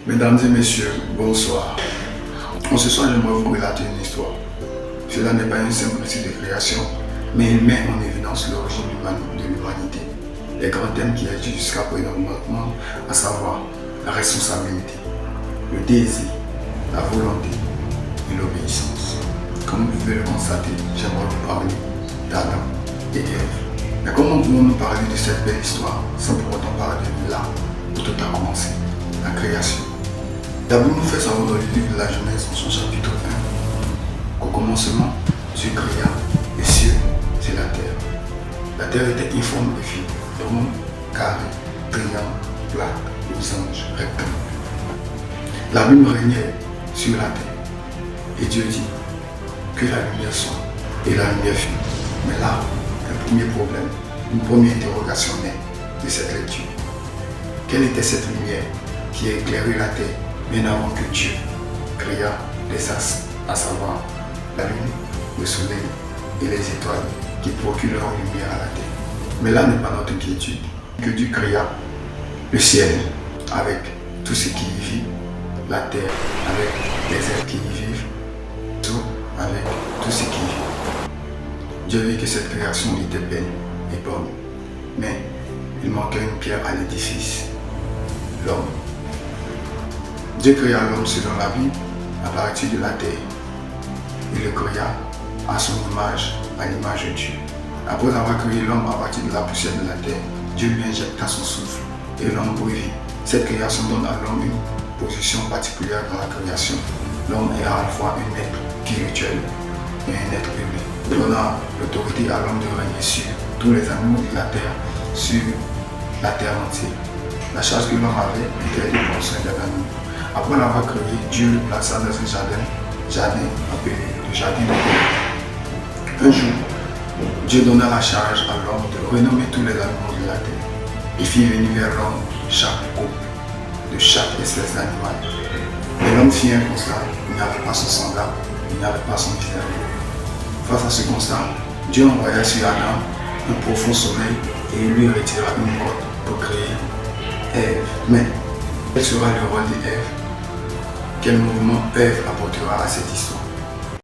Mesdames et messieurs, bonsoir. Ce soir, j'aimerais vous relater une histoire. Cela n'est pas un simple récit de création, mais il met en évidence l'origine de l'humanité, les grands thèmes qui agissent jusqu'à présent dans notre monde, à savoir la responsabilité, le désir, la volonté et l'obéissance. Comme vous pouvez le constater, j'aimerais vous parler d'Adam et Ève. Mais comment pouvons-nous parler de cette belle histoire sans pour autant parler de là où tout a commencé, la création? D'abord, nous fait savoir dans le livre de la Genèse, en son chapitre 1, qu'au commencement, Dieu créa les cieux et la terre. La terre était informe et fine, ronde, carrée, triangle, plate, losange, rectangle. La lune régnait sur la terre. Et Dieu dit que la lumière soit, et la lumière fut. Mais là, un premier problème, une première interrogation naît de cette lecture. Quelle était cette lumière qui a éclairé la terre bien avant que Dieu créa les astres, à savoir la lune, le soleil et les étoiles qui procurent leur lumière à la terre? Mais là n'est pas notre inquiétude. Que Dieu créa le ciel avec tout ce qui y vit, la terre avec les êtres qui y vivent, tout avec tout ce qui y vit. Dieu vit que cette création était belle et bonne, mais il manquait une pierre à l'édifice, l'homme. Dieu créa l'homme selon la Bible à partir de la terre. Il le créa à son image, à l'image de Dieu. Après avoir créé l'homme à partir de la poussière de la terre, Dieu lui injecta son souffle et l'homme revit. Cette création donne à l'homme une position particulière dans la création. L'homme est à la fois un être spirituel et un être humain, donnant l'autorité à l'homme de régner sur tous les animaux de la terre, sur la terre entière. La charge que l'homme avait était de prendre soin des animaux. Après l'avoir créé, Dieu le plaça dans un jardin appelé le jardin d'Éden. Un jour, Dieu donna la charge à l'homme de renommer tous les animaux de la terre. Il fit venir vers l'homme chaque couple de chaque espèce d'animal. Et l'homme fit un constat, il n'y avait pas son semblable, il n'y avait pas son visage. Face à ce constat, Dieu envoya sur Adam un profond sommeil et il lui retira une côte pour créer Ève. Mais quel sera le rôle d'Ève? Quel mouvement Ève apportera à cette histoire?